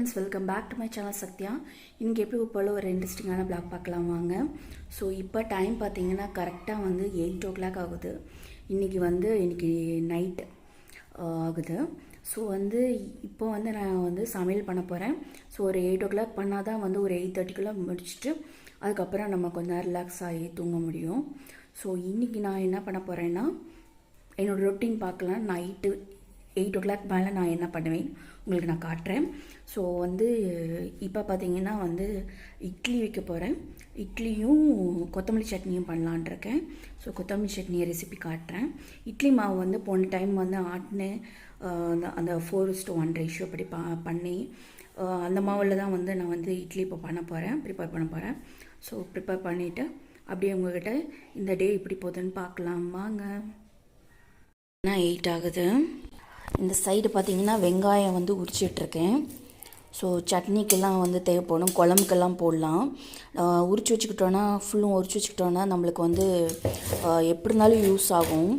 Friends, welcome back to my channel Sathya. இன்றைக்கி எப்படி போல் ஒரு இன்ட்ரெஸ்டிங்கான பிளாக் பார்க்கலாம் வாங்க. ஸோ இப்போ டைம் பார்த்தீங்கன்னா கரெக்டாக வந்து 8 o'clock ஆகுது. இன்றைக்கி நைட்டு ஆகுது. ஸோ இப்போ நான் சமையல் பண்ண போகிறேன். ஸோ ஒரு 8 o'clock பண்ணால் தான் ஒரு 8:30 முடிச்சுட்டு அதுக்கப்புறம் நம்ம கொஞ்சம் நேரம் ரிலாக்ஸ் ஆகி தூங்க முடியும். ஸோ இன்றைக்கி நான் என்ன பண்ண போகிறேன்னா, என்னோடய ரொட்டீன் பார்க்கலாம். நைட்டு 8 o'clock மேலே நான் என்ன பண்ணுவேன் உங்களுக்கு நான் காட்டுறேன். ஸோ இப்போ பார்த்தீங்கன்னா இட்லி வைக்க போகிறேன். இட்லியும் கொத்தமல்லி சட்னியும் பண்ணலான்ட்ருக்கேன். ஸோ கொத்தமல்லி சட்னியை ரெசிபி காட்டுறேன். இட்லி மாவு போன டைம் ஆட்டினேன். அந்த 4:1 ரேஷியோ அப்படி பண்ணி அந்த மாவில் தான் நான் இட்லி இப்போ ப்ரிப்பேர் பண்ண போகிறேன். ஸோ ப்ரிப்பேர் பண்ணிவிட்டு அப்படியே உங்கள்கிட்ட இந்த டே இப்படி போகுதுன்னு பார்க்கலாம் வாங்க. 8 ஆகுது. இந்த சைடு பார்த்திங்கன்னா வெங்காயம் உரிச்சிட்ருக்கேன். ஸோ சட்னிக்கெல்லாம் தேவைப்படும், குழம்புக்கெல்லாம் போடலாம். உரிச்சு வச்சுக்கிட்டோன்னா ஃபுல்லும் உரிச்சு வச்சுக்கிட்டோன்னா நம்மளுக்கு எப்படி இருந்தாலும் யூஸ் ஆகும்.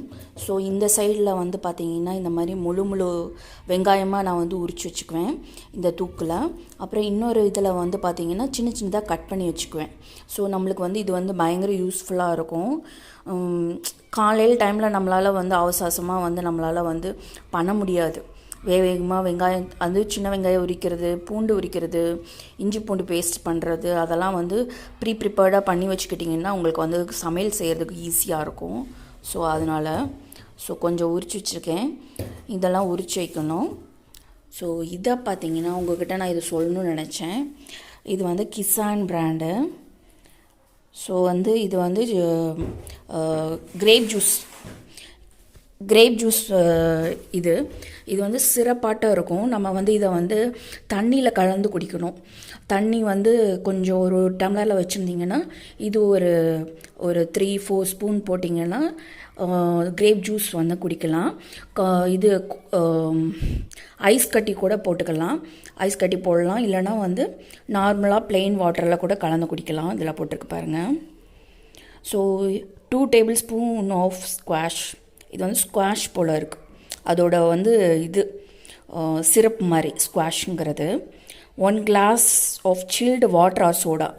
ஸோ இந்த சைடில் பார்த்திங்கன்னா இந்த மாதிரி முழு வெங்காயமாக நான் உரிச்சு வச்சுக்குவேன் இந்த தூக்கில். அப்புறம் இன்னொரு இதில் பார்த்திங்கன்னா சின்ன சின்னதாக கட் பண்ணி வச்சுக்குவேன். ஸோ நம்மளுக்கு இது பயங்கர யூஸ்ஃபுல்லாக இருக்கும். காலையில் டைமில் நம்மளால் அவசரமாக நம்மளால் பண்ண முடியாது. வேகமாக வெங்காயம் சின்ன வெங்காயம் உரிக்கிறது, பூண்டு உரிக்கிறது, இஞ்சி பூண்டு பேஸ்ட் பண்ணுறது, அதெல்லாம் ப்ரிப்பேர்டாக பண்ணி வச்சுக்கிட்டிங்கன்னா உங்களுக்கு சமையல் செய்கிறதுக்கு ஈஸியாக இருக்கும். ஸோ அதனால் கொஞ்சம் உரிச்சு வச்சுருக்கேன். இதெல்லாம் உரிச்சு வைக்கணும். ஸோ இதை பார்த்திங்கன்னா உங்கள்கிட்ட நான் இதை சொல்லணும்னு நினச்சேன். இது கிசான் பிராண்டு. ஸோ இது கிரேப் ஜூஸ் இது சிறப்பாட்டம் இருக்கும். நம்ம இதை தண்ணியில் கலந்து குடிக்கணும். தண்ணி கொஞ்சம் ஒரு டம்ளரில் வச்சுருந்தீங்கன்னா இது ஒரு 3-4 ஸ்பூன் போட்டிங்கன்னா கிரேப் ஜூஸ் குடிக்கலாம். இது ஐஸ் கட்டி கூட போட்டுக்கலாம். ஐஸ் கட்டி போடலாம், இல்லைனா நார்மலாக ப்ளெயின் வாட்டரில் கூட கலந்து குடிக்கலாம். இதில் போட்டிருக்கு பாருங்கள். So 2 tablespoon of squash. இது ஸ்குவாஷ் போல் இருக்குது. அதோட இது சிரப் மாதிரி ஸ்குவாஷுங்கிறது. 1 glass of chilled water or soda.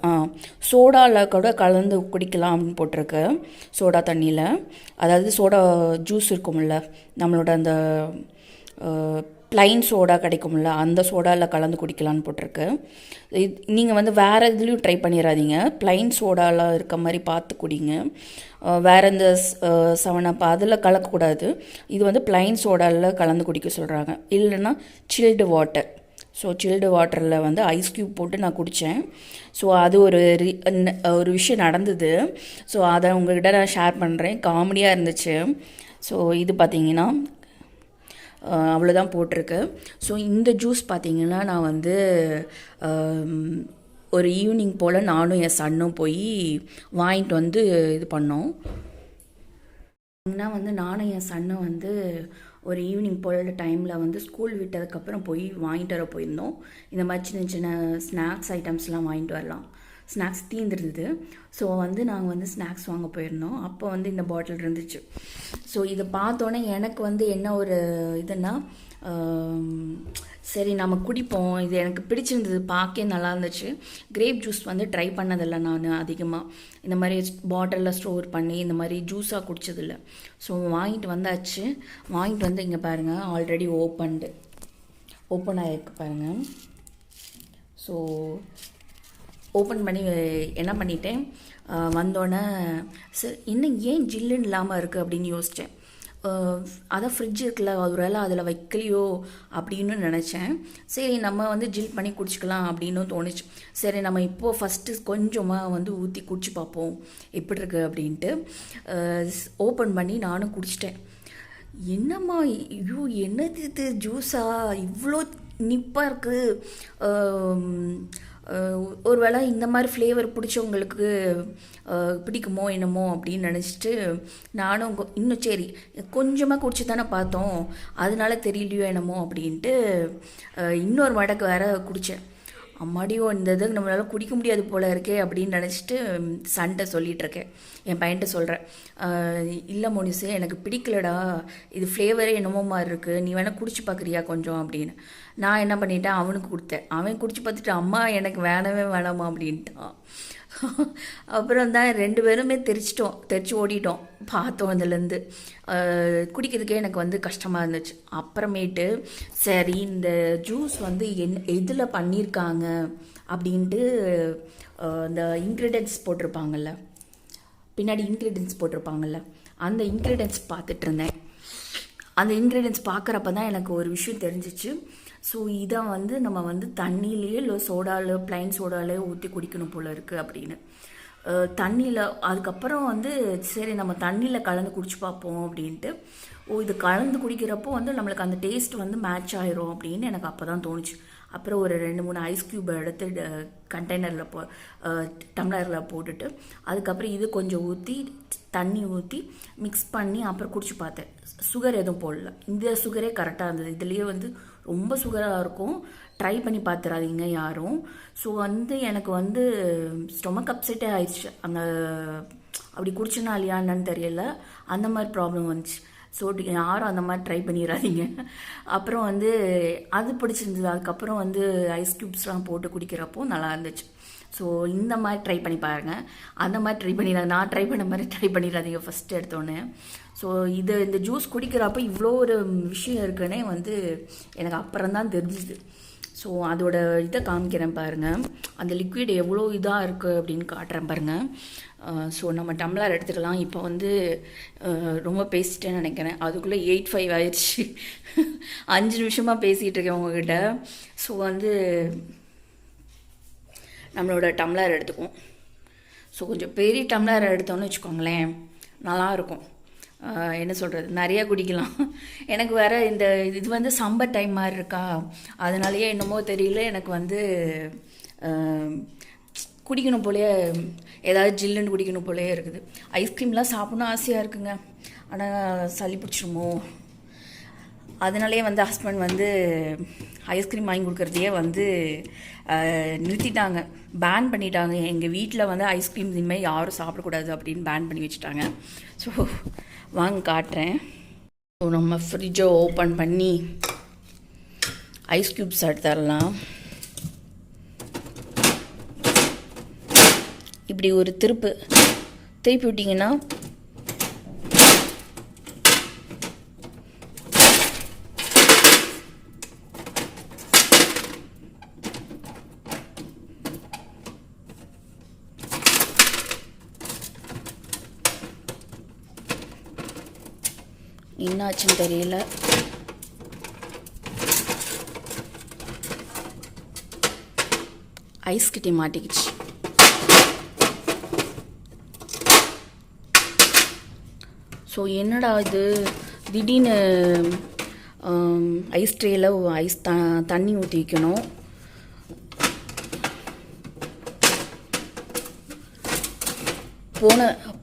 சோடாவில் கூட கலந்து குடிக்கலாம் அப்படின்னு போட்டிருக்கு. சோடா தண்ணியில், அதாவது சோடா ஜூஸ் இருக்கும்ல, நம்மளோட அந்த ப்ளைன் சோடா கிடைக்கும்ல, அந்த சோடாவில் கலந்து குடிக்கலான்னு போட்டிருக்கு. நீங்கள் வேறு இதுலேயும் ட்ரை பண்ணிடாதீங்க. ப்ளைன் சோடாவில் இருக்க மாதிரி பார்த்து குடிங்க. வேறு இந்த 7up அதில் கலக்கக்கூடாது. இது ப்ளைன் சோடாவில் கலந்து குடிக்க சொல்கிறாங்க. இல்லைன்னா சில்டு வாட்டர். ஸோ சில்டு வாட்டரில் ஐஸ் க்யூப் போட்டு நான் குடித்தேன். ஸோ அது ஒரு விஷயம் நடந்தது. ஸோ அதை உங்கள்கிட்ட நான் ஷேர் பண்ணுறேன். காமெடியாக இருந்துச்சு. ஸோ இது பார்த்திங்கன்னா அவ்வளோதான் போட்டிருக்கு. ஸோ இந்த ஜூஸ் பார்த்திங்கன்னா நான் ஒரு ஈவினிங் போல் நானும் என் சன்னும் போய் வாங்கிட்டு இது பண்ணோம். நானும் என் சன்னும் ஒரு ஈவினிங் போல் டைமில் ஸ்கூல் விட்டதுக்கப்புறம் போய் வாங்கிட்டு வர போயிருந்தோம். இந்த மாதிரி சின்ன சின்ன ஸ்நாக்ஸ் ஐட்டம்ஸ்லாம் வாங்கிட்டு வரலாம். ஸ்நாக்ஸ் தீந்துருந்தது. ஸோ நாங்கள் ஸ்நாக்ஸ் வாங்க போயிருந்தோம். அப்போ இந்த பாட்டில் இருந்துச்சு. ஸோ இதை பார்த்தோன்னே எனக்கு என்ன ஒரு இதுன்னா, சரி நம்ம குடிப்போம். இது எனக்கு பிடிச்சிருந்தது, பார்க்கவே நல்லா இருந்துச்சு. கிரேப் ஜூஸ் ட்ரை பண்ணதில்லை நான் அதிகமாக. இந்த மாதிரி பாட்டிலில் ஸ்டோர் பண்ணி இந்த மாதிரி ஜூஸாக குடித்ததில்லை. ஸோ வாங்கிட்டு வந்தாச்சு. வாங்கிட்டு இங்கே பாருங்கள், ஆல்ரெடி ஓப்பன் ஆகிருக்கு பாருங்கள். ஸோ ஓப்பன் பண்ணி என்ன பண்ணிட்டேன், வந்தோடனே சரி இன்னும் ஏன் ஜில்லுன்னு இல்லாமல் இருக்குது அப்படின்னு யோசித்தேன். அதான் ஃப்ரிட்ஜ் இருக்குல்ல, ஒருவேளை அதில் வைக்கலையோ அப்படின்னு நினச்சேன். சரி நம்ம ஜில் பண்ணி குடிச்சிக்கலாம் அப்படின்னு தோணுச்சு. சரி நம்ம இப்போது ஃபஸ்ட்டு கொஞ்சமாக ஊற்றி குடிச்சு பார்ப்போம் எப்படி இருக்குது அப்படின்ட்டு ஓப்பன் பண்ணி நானும் குடிச்சிட்டேன். என்னம்மா என்னது இது ஜூஸா இவ்வளோ இனிப்பாக இருக்குது. ஒரு வேளை இந்த மாதிரி ஃப்ளேவர் பிடிச்சவங்களுக்கு பிடிக்குமோ என்னமோ அப்படின்னு நினச்சிட்டு நானும் இன்னும் சரி கொஞ்சமாக குடிச்சு தானே பார்த்தோம், அதனால தெரியலையோ என்னமோ அப்படின்ட்டு இன்னொரு மடக்கு வேறு குடித்தேன். அம்மாடியோ இந்த இதுக்கு நம்மளால் குடிக்க முடியாது போல இருக்கே அப்படின்னு நினச்சிட்டு சண்டை சொல்லிகிட்ருக்கேன். என் பையன்ட்ட சொல்கிறேன், இல்லை மோனிஸே எனக்கு பிடிக்கலடா, இது ஃப்ளேவரே என்னமோ மாதிரி இருக்குது, நீ வேணால் குடிச்சு பார்க்குறியா கொஞ்சம் அப்படின்னு. நான் என்ன பண்ணிட்டேன், அவனுக்கு கொடுத்தேன். அவன் குடிச்சு பார்த்துட்டு அம்மா எனக்கு வேணவே வேணாமா அப்படின்ட்டான். அப்புறம் தான் 2 பேருமே தெரிச்சு ஓடிட்டோம். பார்த்தோம் அதுலேருந்து. குடிக்கிறதுக்கே எனக்கு வந்து கஷ்டமாக இருந்துச்சு. அப்புறமேட்டு சரி இந்த ஜூஸ் வந்து எதில் பண்ணியிருக்காங்க அப்படின்ட்டு இந்த இன்க்ரீடியன்ட்ஸ் போட்டிருப்பாங்கள்ல, பின்னாடி இன்க்ரீடியன்ட்ஸ் போட்டிருப்பாங்கள்ல, அந்த இன்க்ரீடியன்ட்ஸ் பார்த்துட்டு இருந்தேன். அந்த இன்க்ரீடியன்ட்ஸ் பார்க்குறப்ப தான் எனக்கு ஒரு விஷயம் தெரிஞ்சிச்சு. ஸோ இதை வந்து நம்ம வந்து தண்ணியிலேயே இல்லை சோடாவில் ப்ளைன் சோடாலே ஊற்றி குடிக்கணும் போல் இருக்குது அப்படின்னு. தண்ணியில் அதுக்கப்புறம் வந்து சரி நம்ம தண்ணியில் கலந்து குடிச்சு பார்ப்போம் அப்படின்ட்டு. இது கலந்து குடிக்கிறப்போ வந்து நம்மளுக்கு அந்த டேஸ்ட் வந்து மேட்ச் ஆயிரும் அப்படின்னு எனக்கு அப்போ தான் தோணுச்சு. அப்புறம் ஒரு 2-3 ஐஸ் க்யூப் எடுத்து கண்டெய்னரில் டம்ளரில் போட்டுட்டு அதுக்கப்புறம் இது கொஞ்சம் ஊற்றி தண்ணி ஊற்றி மிக்ஸ் பண்ணி அப்புறம் குடிச்சு பார்த்தேன். சுகர் எதுவும் போடல. இந்த சுகரே கரெக்டாக இருந்தது. இதுலேயே வந்து ரொம்ப சுகராக இருக்கும், ட்ரை பண்ணி பார்த்துறாதீங்க யாரும். ஸோ வந்து எனக்கு வந்து ஸ்டொமக் அப்செட்டே ஆயிடுச்சு. அந்த அப்படி குடிச்சுனா இல்லையா என்னன்னு தெரியல, அந்த மாதிரி ப்ராப்ளம் வந்துச்சு. ஸோ யாரும் அந்த மாதிரி ட்ரை பண்ணிடாதீங்க. அப்புறம் வந்து அது பிடிச்சிருந்தது. அதுக்கப்புறம் வந்து ஐஸ் க்யூப்ஸ்லாம் போட்டு குடிக்கிறப்போ நல்லா இருந்துச்சு. ஸோ இந்த மாதிரி ட்ரை பண்ணி பாருங்கள். அந்த மாதிரி ட்ரை பண்ணிடாது, நான் ட்ரை பண்ண மாதிரி ட்ரை பண்ணிடாதீங்க ஃபஸ்ட்டு எடுத்தோன்னே. ஸோ இந்த ஜூஸ் குடிக்கிறப்போ இவ்வளோ ஒரு விஷயம் இருக்குன்னே வந்து எனக்கு அப்புறம் தான் தெரிஞ்சுது. ஸோ அதோட இதை காமிக்கிறேன் பாருங்கள். அந்த லிக்விட் எவ்வளோ இதாக இருக்குது அப்படின்னு காட்டுறேன் பாருங்கள். ஸோ நம்ம டம்ளர் எடுத்துக்கலாம். இப்போ வந்து ரொம்ப பேசிட்டேன்னு நினைக்கிறேன். அதுக்குள்ளே 8:05 ஆயிடுச்சு. 5 நிமிஷமாக பேசிகிட்டு இருக்கேன் உங்ககிட்ட. ஸோ வந்து நம்மளோட டம்ளர் எடுத்துக்குவோம். ஸோ கொஞ்சம் பெரிய டம்ளர் எடுத்தோன்னு வச்சுக்கோங்களேன், நல்லாயிருக்கும். என்ன சொல்கிறது, நிறையா குடிக்கலாம். எனக்கு வேறு இந்த இது வந்து சம்மர் டைம் மாதிரி இருக்கா, அதனாலேயே என்னமோ தெரியல எனக்கு வந்து குடிக்கணும் போலே, ஏதாவது ஜில்லுன்னு குடிக்கணும் போலே இருக்குது. ஐஸ்கிரீம்லாம் சாப்பிட்ணும் ஆசையாக இருக்குங்க, ஆனால் சளி பிடிச்சிருமோ. அதனாலேயே வந்து ஹஸ்பண்ட் வந்து ஐஸ்கிரீம் வாங்கி கொடுக்குறதையே வந்து நிறுத்திட்டாங்க, பேன் பண்ணிட்டாங்க. எங்கள் வீட்டில் வந்து ஐஸ்கிரீம் இனிமேல் யாரும் சாப்பிடக்கூடாது அப்படின்னு பேன் பண்ணி வச்சுட்டாங்க. ஸோ வாங்க காட்டுறேன். ஸோ நம்ம ஃப்ரிட்ஜை ஓப்பன் பண்ணி ஐஸ் க்யூப்ஸ் எடுத்துடலாம். இப்படி ஒரு திருப்பி விட்டிங்கன்னா என்னாச்சுன்னு தெரியல. ஐஸ் கிட்டே மாட்டிக்கிச்சு. ஸோ என்னடா இது திடீர்னு ஐஸ் ட்ரேயில் ஐஸ் தண்ணி ஊற்றி வைக்கணும்.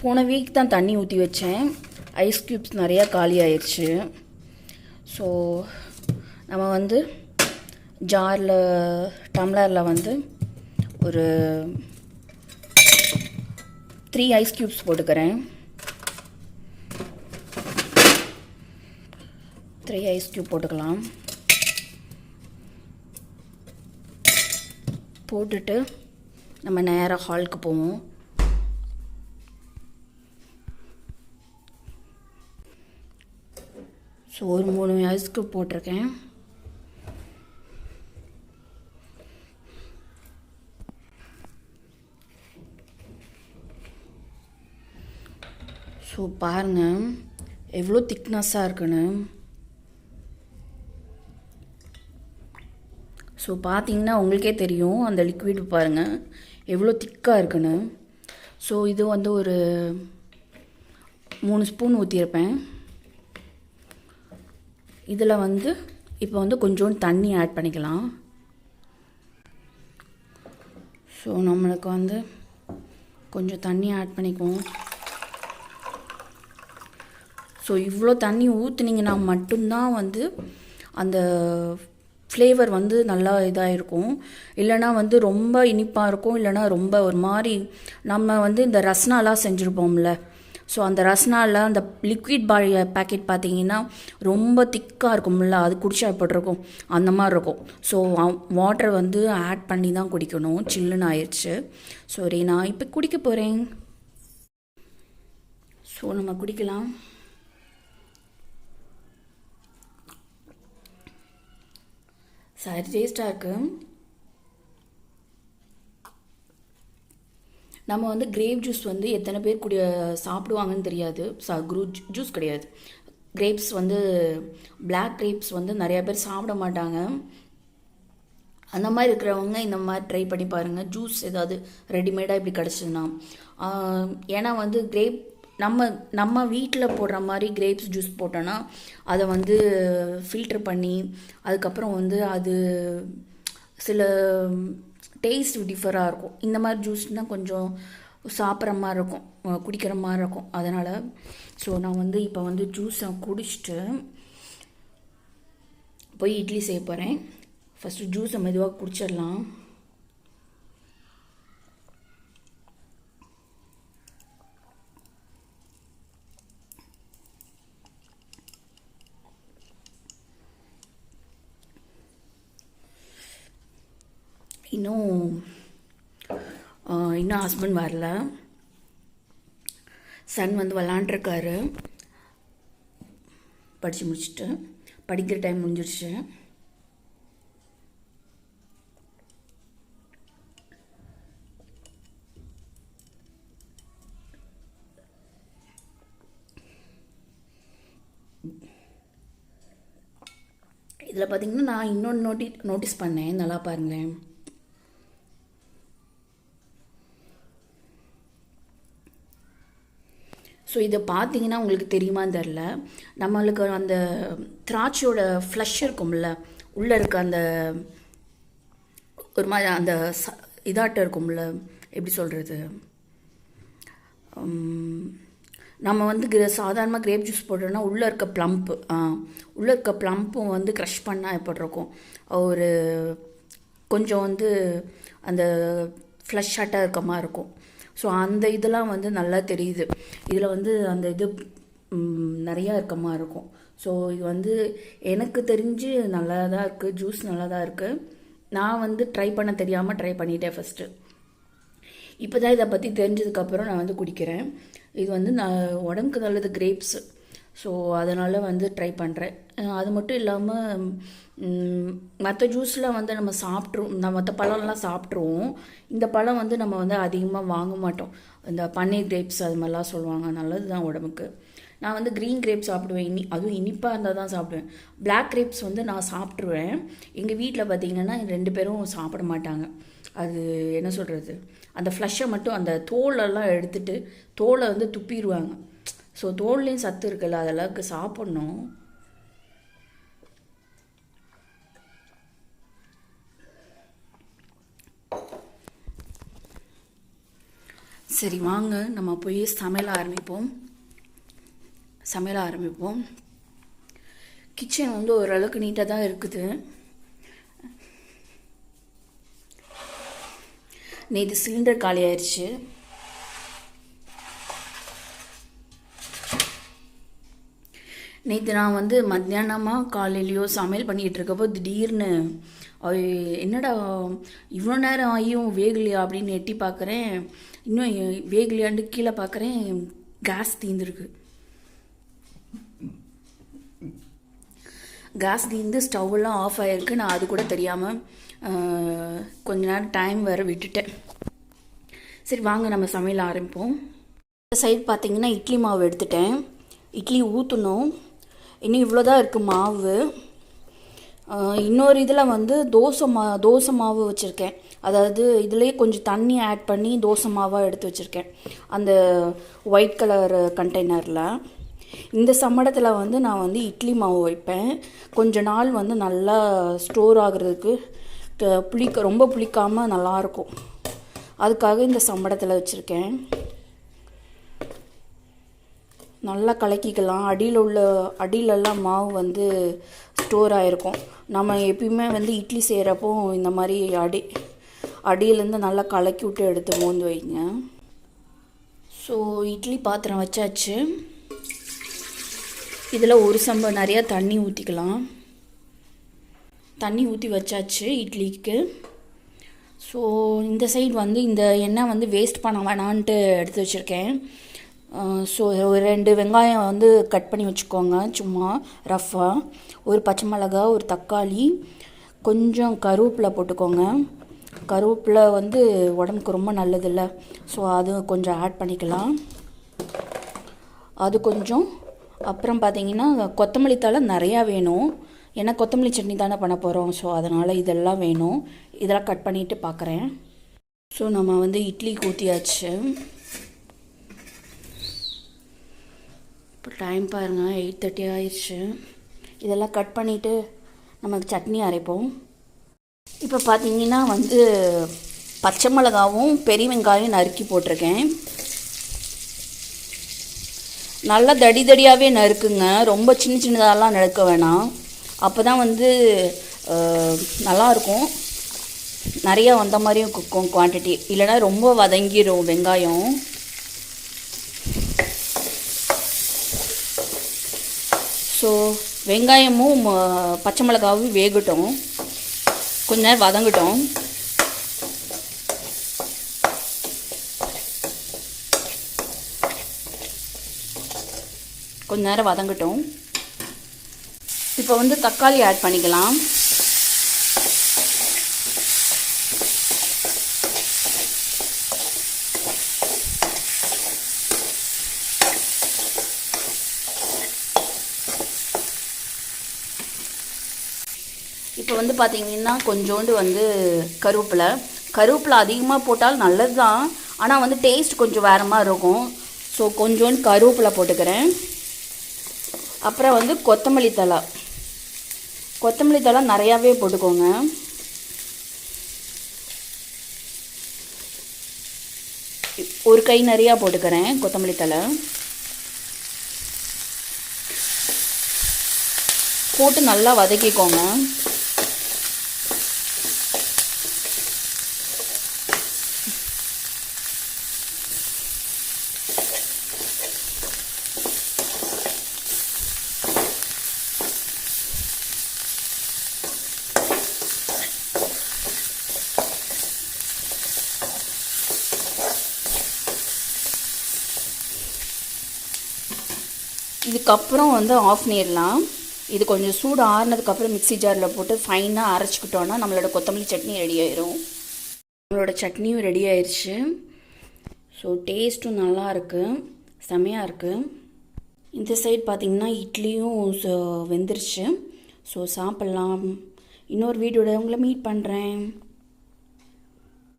போன வீக் தான் தண்ணி ஊற்றி வச்சேன். ஐஸ் க்யூப்ஸ் நிறையா காலி ஆயிடுச்சு. ஸோ நம்ம வந்து ஜாரில் டம்ளரில் வந்து ஒரு 3 ஐஸ் க்யூப்ஸ் போட்டுக்கிறேன். 3 ஐஸ் க்யூப் போட்டுக்கலாம். போட்டுட்டு நம்ம நேராக ஹாலுக்கு போவோம். ஸோ ஒரு 3 ஐஸ் க்யூப் போட்டிருக்கேன். ஸோ பாருங்கள் எவ்வளோ திக்னஸ்ஸாக இருக்குன்னு. ஸோ பார்த்தீங்கன்னா உங்களுக்கே தெரியும் அந்த லிக்விட் பாருங்கள் எவ்வளோ திக்காக இருக்குன்னு. ஸோ இது வந்து ஒரு 3 ஸ்பூன் ஊற்றியிருப்பேன். இதில் வந்து இப்போ வந்து கொஞ்சோண்டு தண்ணி ஆட் பண்ணிக்கலாம். ஸோ நம்மளுக்கு வந்து கொஞ்சம் தண்ணி ஆட் பண்ணிக்குவோம். ஸோ இவ்வளோ தண்ணி ஊற்றுனீங்கன்னா மட்டும்தான் வந்து அந்த ஃப்ளேவர் வந்து நல்லா இதாக இருக்கும். இல்லைனா வந்து ரொம்ப இனிப்பாக இருக்கும், இல்லைனா ரொம்ப ஒரு மாதிரி நம்ம வந்து இந்த ரஸ்னாலாம் செஞ்சுருப்போம்ல, ஸோ அந்த ரஸ்னாவில் அந்த லிக்விட் பாய் பேக்கெட் பார்த்தீங்கன்னா ரொம்ப திக்காக இருக்கும்ல, அது குடிச்சா எப்படி இருக்கும் அந்த மாதிரி இருக்கும். ஸோ வாட்டர் வந்து ஆட் பண்ணி தான் குடிக்கணும். சில்லுன்னு ஆயிடுச்சு. சரி, நான் இப்போ குடிக்க போகிறேன். ஸோ நம்ம குடிக்கலாம். சரி, டேஸ்ட்டாக இருக்குது. நம்ம வந்து கிரேப் ஜூஸ் வந்து எத்தனை பேர் சாப்பிடுவாங்கன்னு தெரியாது. ஜூஸ் கிடையாது, கிரேப்ஸ் வந்து பிளாக் கிரேப்ஸ் வந்து நிறையா பேர் சாப்பிட மாட்டாங்க. அந்த மாதிரி இருக்கிறவங்க இந்த மாதிரி ட்ரை பண்ணி பாருங்கள். ஜூஸ் ஏதாவது ரெடிமேடாக இப்படி கிடச்சிதுன்னா. ஏன்னா வந்து கிரேப் நம்ம வீட்டில் போடுற மாதிரி கிரேப்ஸ் ஜூஸ் போட்டோன்னா அதை வந்து ஃபில்டர் பண்ணி அதுக்கப்புறம் வந்து அது சில டேஸ்ட் டிஃபராக இருக்கும். இந்த மாதிரி ஜூஸ்னால் கொஞ்சம் சாப்பிட்ற மாதிரி இருக்கும், குடிக்கிற மாதிரி இருக்கும். அதனால் ஸோ நான் வந்து இப்போ வந்து ஜூஸை குடிச்சிட்டு போய் இட்லி செய்ய போகிறேன். ஃபஸ்ட்டு ஜூஸை மெதுவாக குடிச்சிடலாம். இன்னும் ஹஸ்பண்ட் வரல. சன் வந்து விளாண்டுருக்காரு. படித்து முடிச்சுட்டு படிக்கிற டைம் முடிஞ்சிடுச்சு. இதில் பார்த்திங்கன்னா நான் இன்னொன்று நோட்டீஸ் பண்ணேன். நல்லா பாருங்களேன். ஸோ இதை பார்த்தீங்கன்னா உங்களுக்கு தெரியுமான்னு தெரில, நம்மளுக்கு அந்த திராட்சையோட ஃப்ளஷ் இருக்கும்ல, உள்ளே இருக்க அந்த ஒரு மாதிரி அந்த இதாட்டம் இருக்கும்ல, எப்படி சொல்கிறது, நம்ம வந்து சாதாரணமாக கிரேப் ஜூஸ் போட்டோன்னா உள்ளே இருக்க ப்ளம்பும் வந்து க்ரஷ் பண்ணால் எப்படி இருக்கும், ஒரு கொஞ்சம் வந்து அந்த ஃப்ளஷ்ஷாட்டாக இருக்க மாதிரி இருக்கும். ஸோ அந்த இதெல்லாம் வந்து நல்லா தெரியுது. இதில் வந்து அந்த இது நிறையா இருக்க மாதிரி இருக்கும். ஸோ இது வந்து எனக்கு தெரிஞ்சு நல்லா தான் இருக்குது, ஜூஸ் நல்லா தான் இருக்குது. நான் வந்து ட்ரை பண்ண தெரியாமல் ட்ரை பண்ணிட்டேன் ஃபஸ்ட்டு. இப்போ தான் இதை பற்றி தெரிஞ்சதுக்கப்புறம் நான் வந்து குடிக்கிறேன். இது வந்து நான் உடம்புக்கு நல்லது கிரேப்ஸு. ஸோ அதனால் வந்து ட்ரை பண்ணுறேன். அது மட்டும் இல்லாமல் மற்ற ஜூஸில் வந்து நம்ம மற்ற பழம்லாம் சாப்பிட்ருவோம். இந்த பழம் வந்து நம்ம வந்து அதிகமாக வாங்க மாட்டோம். இந்த பன்னீர் கிரேப்ஸ் அது மாதிரிலாம் சொல்லுவாங்க, நல்லது தான் உடம்புக்கு. நான் வந்து க்ரீன் கிரேப்ஸ் சாப்பிடுவேன், அதுவும் இனிப்பாக இருந்தால் தான் சாப்பிடுவேன். பிளாக் கிரேப்ஸ் வந்து நான் சாப்பிட்ருவேன். எங்கள் வீட்டில் பார்த்திங்கன்னா 2 பேரும் சாப்பிட மாட்டாங்க. அது என்ன சொல்கிறது, அந்த ஃப்ளஷை மட்டும் அந்த தோலெல்லாம் எடுத்துகிட்டு தோலை வந்து துப்பிடுவாங்க. ஸோ தோல்லையும் சத்து இருக்குல்ல, அதெல்லாம் சாப்பிட்ணும். சரி வாங்க நம்ம போய் சமையல் ஆரம்பிப்போம். கிச்சன் வந்து ஓரளவுக்கு நீட்டாக தான் இருக்குது. நேற்று சிலிண்டர் காலி ஆயிடுச்சு. நேற்று நான் வந்து மத்தியானமாக காலையிலையோ சமையல் பண்ணிகிட்டு இருக்கப்போ திடீர்னு என்னடா இவ்வளோ நேரம் ஆகியும் வேகலையா அப்படின்னு எட்டி பார்க்குறேன். இன்னும் வேகலையாண்டு கீழே பார்க்குறேன், கேஸ் தீர்ந்துருக்கு. கேஸ் தீர்ந்து ஸ்டவ்வெல்லாம் ஆஃப் ஆகிருக்கு. நான் அது கூட தெரியாமல் கொஞ்ச நேரம் டைம் வேறு விட்டுட்டேன். சரி வாங்க நம்ம சமையல் ஆரம்பிப்போம். இந்த சைடு பார்த்திங்கன்னா இட்லி மாவு எடுத்துட்டேன். இட்லி ஊற்றணும். இன்னும் இவ்வளோ தான் இருக்குது மாவு. இன்னொரு இதில் வந்து தோசை மாவு வச்சுருக்கேன். அதாவது இதுலேயே கொஞ்சம் தண்ணி ஆட் பண்ணி தோசை மாவாக எடுத்து வச்சுருக்கேன், அந்த ஒயிட் கலர் கண்டெய்னரில். இந்த சம்மடத்தில் வந்து நான் வந்து இட்லி மாவு வைப்பேன். கொஞ்ச நாள் வந்து நல்லா ஸ்டோர் ஆகுறதுக்கு, ரொம்ப புளிக்காமல் நல்லாயிருக்கும். அதுக்காக இந்த சம்மடத்தில் வச்சுருக்கேன். நல்லா கலக்கிக்கலாம். அடியிலெல்லாம் மாவு வந்து ஸ்டோர் ஆகிருக்கும். நம்ம எப்பயுமே வந்து இட்லி செய்கிறப்போ இந்த மாதிரி அடியிலேருந்து நல்லா கலக்கி விட்டு எடுத்து மோந்து வைங்க. ஸோ ஸோ இட்லி பாத்திரம் வச்சாச்சு. இதில் ஒரு சம்பு நிறையா தண்ணி ஊற்றிக்கலாம். தண்ணி ஊற்றி வச்சாச்சு இட்லிக்கு. ஸோ இந்த சைடு வந்து இந்த எண்ணெய் வந்து வேஸ்ட் பண்ண வேணான்ட்டு எடுத்து வச்சுருக்கேன். ஸோ ஒரு 2 வெங்காயம் வந்து கட் பண்ணி வச்சுக்கோங்க, சும்மா ரஃப்பாக. ஒரு பச்சை மிளகா, ஒரு தக்காளி, கொஞ்சம் கருவேப்பிலை போட்டுக்கோங்க. கருவேப்பிலை வந்து உடம்புக்கு ரொம்ப நல்லதில்ல, ஸோ அது கொஞ்சம் ஆட் பண்ணிக்கலாம். அது கொஞ்சம். அப்புறம் பார்த்தீங்கன்னா கொத்தமல்லி தழை நிறையா வேணும், ஏன்னா கொத்தமல்லி சட்னி தானே பண்ண போகிறோம். ஸோ அதனால் இதெல்லாம் வேணும். இதெல்லாம் கட் பண்ணிவிட்டு பார்க்குறேன். ஸோ நம்ம வந்து இட்லி ஊற்றியாச்சு. இப்போ டைம் பாருங்கள், 8:30 ஆயிடுச்சு. இதெல்லாம் கட் பண்ணிவிட்டு நமக்கு சட்னி அரைப்போம். இப்போ பார்த்தீங்கன்னா வந்து பச்சை மிளகாவும் பெரிய வெங்காயம் நறுக்கி போட்டிருக்கேன். நல்லா தடியாகவே நறுக்குங்க, ரொம்ப சின்ன சின்னதாலாம் நறுக்க வேணாம். அப்போ தான் வந்து நல்லாயிருக்கும், நிறையா வந்த மாதிரியும் குக்கும் குவான்டிட்டி, இல்லைனா ரொம்ப வதங்கிடும் வெங்காயம். ஸோ வெங்காயமும் பச்சை மிளகாவும் வேகட்டும், கொஞ்ச நேரம் வதங்கட்டும். கொஞ்ச நேரம் வதங்கட்டும். இப்போ வந்து தக்காளி ஆட் பண்ணிக்கலாம். இப்போ வந்து பார்த்தீங்கன்னா கொஞ்சோண்டு வந்து கருவேப்பிலை அதிகமாக போட்டால் நல்லது தான், ஆனால் வந்து டேஸ்ட் கொஞ்சம் வேறு மாதிரி இருக்கும். ஸோ கொஞ்சோண்டு கருவேப்பிலை போட்டுக்கிறேன். அப்புறம் வந்து கொத்தமல்லி தழை நிறையாவே போட்டுக்கோங்க. ஒரு கை நிறையா போட்டுக்கிறேன் கொத்தமல்லி தழை. போட்டு நல்லா வதக்கிக்கோங்க. இதுக்கப்புறம் வந்து ஆஃப் பண்ணிடலாம். இது கொஞ்சம் சூடு ஆறுனதுக்கப்புறம் மிக்ஸி ஜாரில் போட்டு ஃபைனாக அரைச்சிக்கிட்டோன்னா நம்மளோட கொத்தமல்லி சட்னி ரெடி ஆயிரும். நம்மளோட சட்னியும் ரெடி ஆயிடுச்சு. ஸோ டேஸ்ட்டும் நல்லா இருக்குது, செமையாக இருக்குது. இந்த சைடு பார்த்திங்கன்னா இட்லியும் வெந்துருச்சு. ஸோ சாப்பிட்லாம். இன்னொரு வீடியோட உங்களை மீட் பண்ணுறேன்.